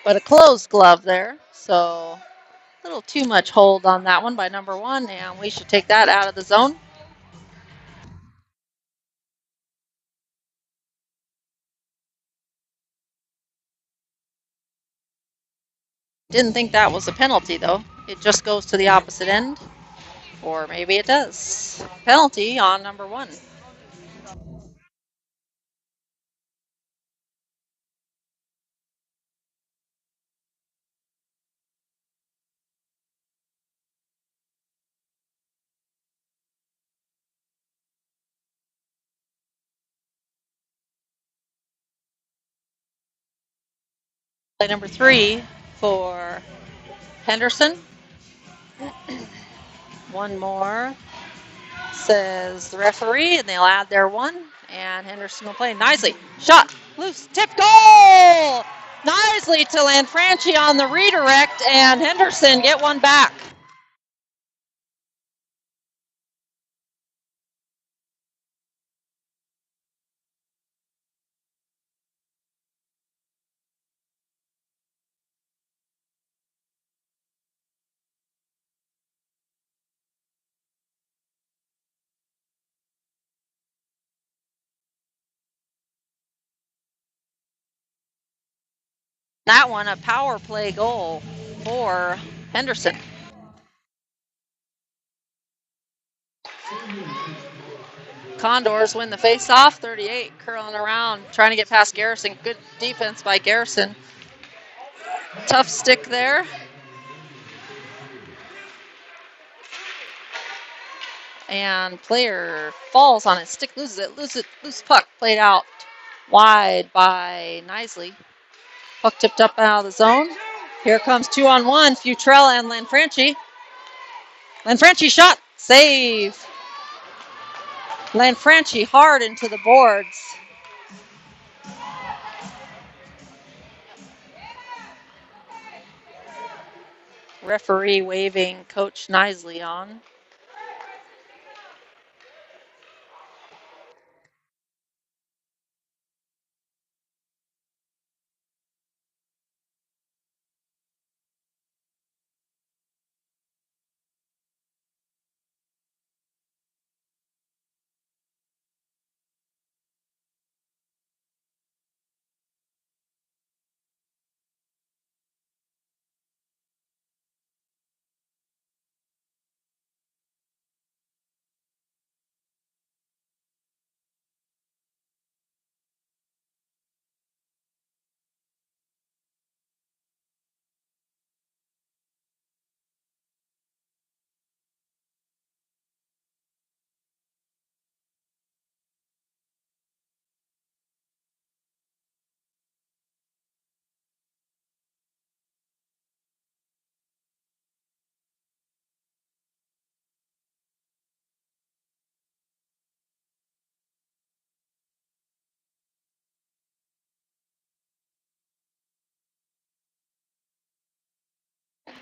but a closed glove there. So a little too much hold on that one by number 1, and we should take that out of the zone. Didn't think that was a penalty, though. It just goes to the opposite end. Or maybe it does. Penalty on number 1. Play number 3 for Henderson. One more, says the referee, and they'll add their 1. And Henderson will play. Nicely. Shot. Loose. Tip. Goal! Nicely to Lanfranchi on the redirect, and Henderson get one back. That one, a power play goal for Henderson. Condors win the face-off, 38, curling around, trying to get past Garrison. Good defense by Garrison. Tough stick there. And player falls on his stick, loses it, loose puck, played out wide by Nisley. Puck tipped up out of the zone. Here comes 2-on-1, Futrell and Lanfranchi. Lanfranchi shot, save. Lanfranchi hard into the boards. Referee waving Coach Nisley on.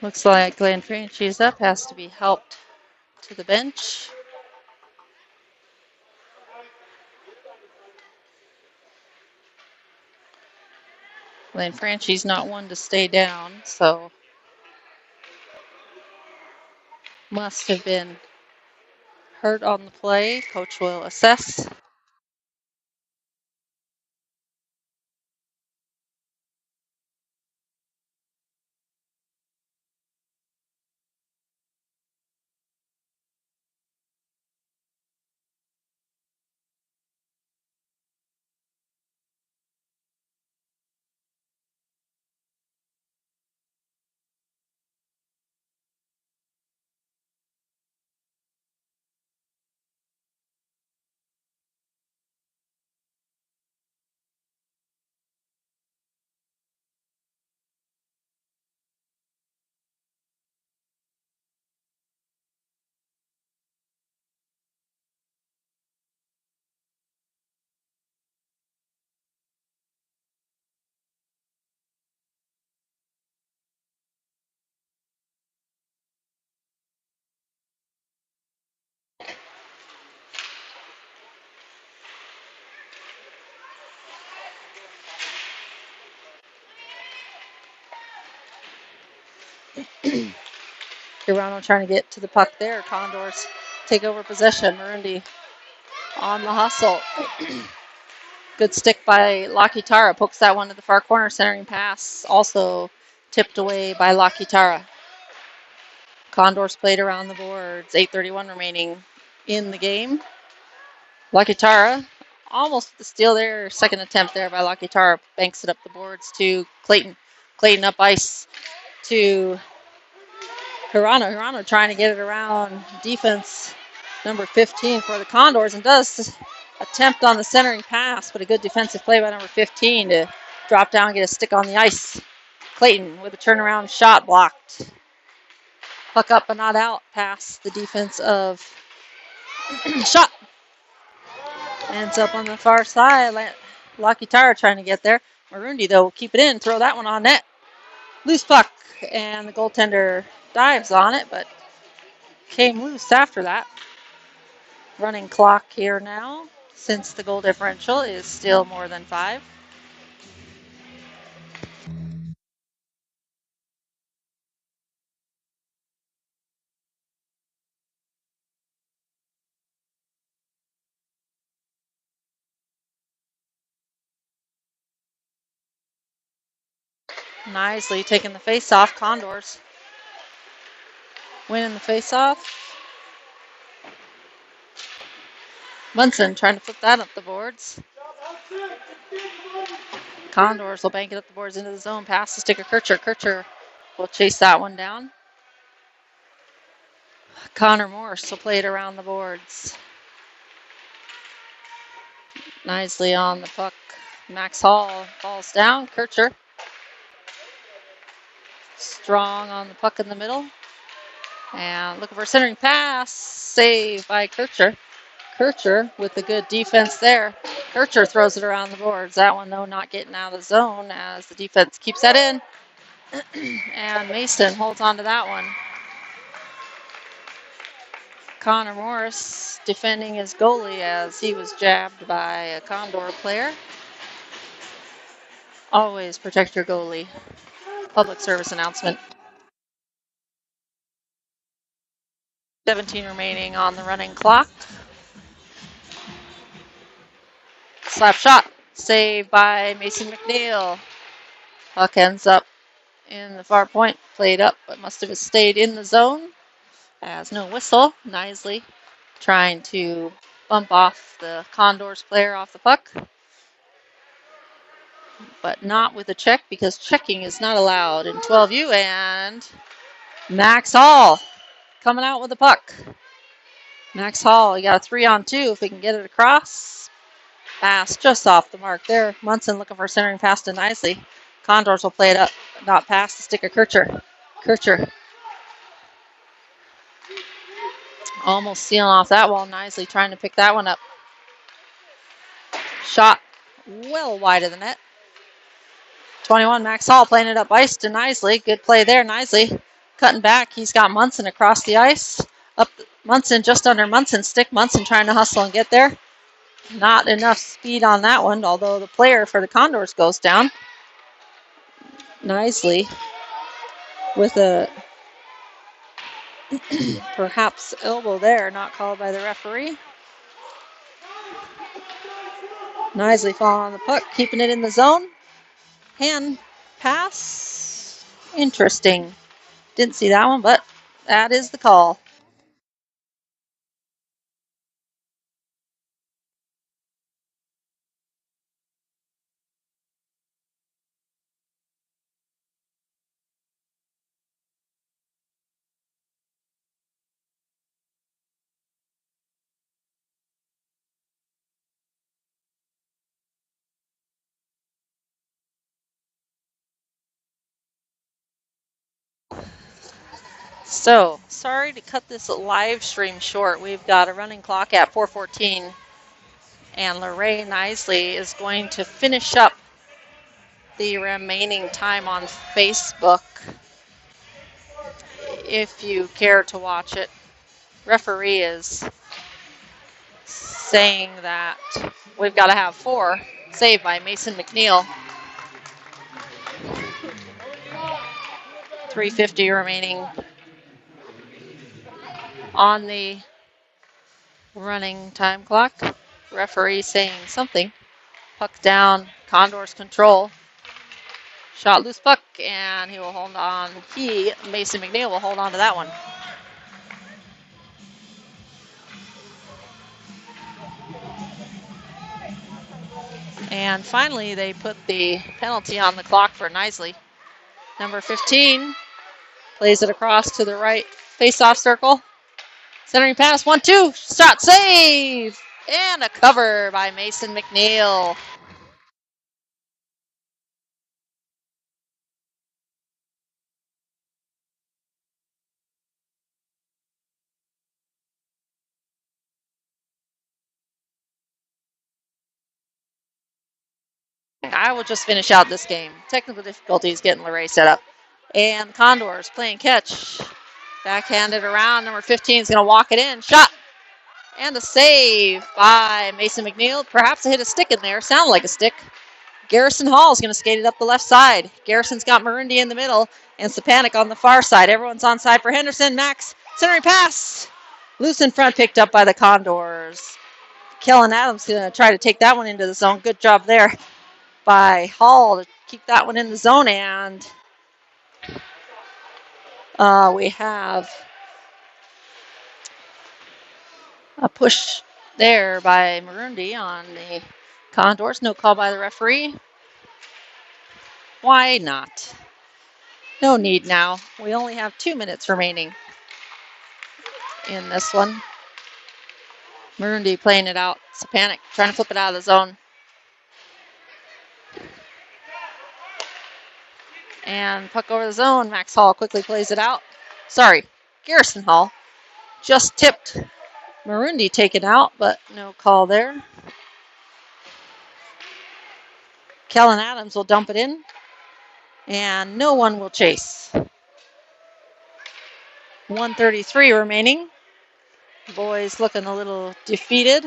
Looks like Glenn Franchi's up, has to be helped to the bench. Glenn Franchi's not one to stay down, so must have been hurt on the play. Coach will assess. Hirano trying to get to the puck there. Condors take over possession. Marundi on the hustle. Good stick by Lakitara. Pokes that one to the far corner. Centering pass also tipped away by Lakitara. Condors played around the boards. 8:31 remaining in the game. Lakitara almost the steal there. Second attempt there by Lakitara. Banks it up the boards to Clayton. Clayton up ice to Hirano. Hirano trying to get it around defense number 15 for the Condors and does attempt on the centering pass, but a good defensive play by number 15 to drop down and get a stick on the ice. Clayton with a turnaround shot blocked. Puck up but not out past the defense of shot. Ends up on the far side. Lakitara trying to get there. Marundi, though, will keep it in, throw that one on net. Loose puck, and the goaltender dives on it, but came loose after that. Running clock here now, since the goal differential is still more than 5. Nicely taking the face-off. Condors winning the face-off. Munson trying to flip that up the boards. Condors will bank it up the boards into the zone. Pass the stick of Kircher. Kircher will chase that one down. Connor Morse will play it around the boards. Nicely on the puck. Max Hall falls down. Kircher strong on the puck in the middle. And looking for a centering pass. Save by Kircher. Kircher with the good defense there. Kircher throws it around the boards. That one, though, not getting out of the zone as the defense keeps that in. And Mason holds on to that one. Connor Morris defending his goalie as he was jabbed by a Condor player. Always protect your goalie. Public service announcement. 17 remaining on the running clock. Slap shot. Saved by Mason McNeil. Puck ends up in the far point. Played up, but must have stayed in the zone. As no whistle. Nisley trying to bump off the Condors player off the puck. But not with a check because checking is not allowed in 12U. And Max Hall coming out with the puck. Max Hall, he got a 3-on-2 if he can get it across. Pass just off the mark there. Munson looking for centering pass to Nicely. Condors will play it up, but not past the stick of Kircher. Kircher almost sealing off that wall. Nicely trying to pick that one up. Shot well wide of the net. 21, Max Hall playing it up ice to Nicely. Good play there, Nicely. cutting back. He's got Munson across the ice. Up Munson just under Munson's stick. Munson trying to hustle and get there. Not enough speed on that one, although the player for the Condors goes down nicely with a perhaps elbow there, not called by the referee. Nicely falling on the puck, keeping it in the zone. Hand pass. Interesting. Didn't see that one, but that is the call. So, sorry to cut this live stream short. We've got a running clock at 4:14, and Lorraine Isley is going to finish up the remaining time on Facebook if you care to watch it. Referee is saying that we've got to have 4. Saved by Mason McNeil. 3:50 remaining on the running time clock. Referee saying something. Puck down, Condors control. Shot loose puck, and he will hold on. Mason McNeil will hold on to that one. And finally, they put the penalty on the clock for Nisley. Number 15 plays it across to the right face-off circle. Centering pass, 1-2, shot save, and a cover by Mason McNeil. I will just finish out this game. Technical difficulties getting Luray set up. And Condors playing catch. Backhanded around. Number 15 is going to walk it in. Shot. And a save by Mason McNeil. Perhaps a hit a stick in there. Sounded like a stick. Garrison Hall is going to skate it up the left side. Garrison's got Marundi in the middle and Stepanek on the far side. Everyone's on side for Henderson. Max, centering pass. Loose in front, picked up by the Condors. Kellen Adams going to try to take that one into the zone. Good job there by Hall to keep that one in the zone. And we have a push there by Marundi on the Condors. No call by the referee. Why not? No need now. We only have 2 minutes remaining in this one. Marundi playing it out. Stepanek trying to flip it out of the zone. And puck over the zone. Max Hall quickly plays it out. Sorry, Garrison Hall just tipped Marundi taken out, but no call there. Kellen Adams will dump it in. And no one will chase. 1:33 remaining. Boys looking a little defeated.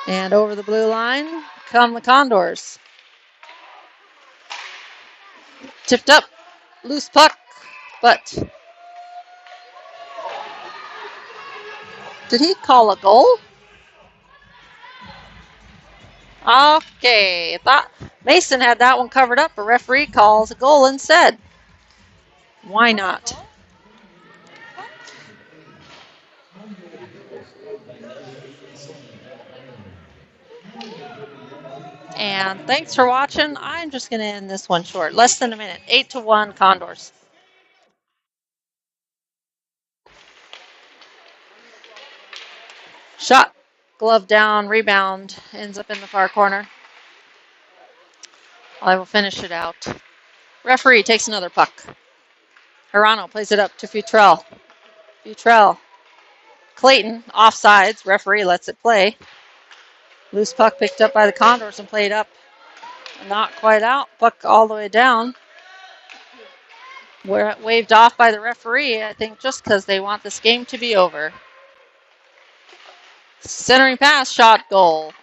And over the blue line come the Condors. Tipped up, loose puck, but did he call a goal? Okay, I thought Mason had that one covered up. A referee calls a goal instead. Why not? And thanks for watching. I'm just going to end this one short. Less than a minute. 8-1 Condors. Shot. Glove down. Rebound. Ends up in the far corner. I will finish it out. Referee takes another puck. Hirano plays it up to Futrell. Futrell. Clayton. Offsides. Referee lets it play. Loose puck picked up by the Condors and played up Not quite out. Puck all the way down. We're waved off by the referee, I think, just because they want this game to be over. Centering pass, shot, goal.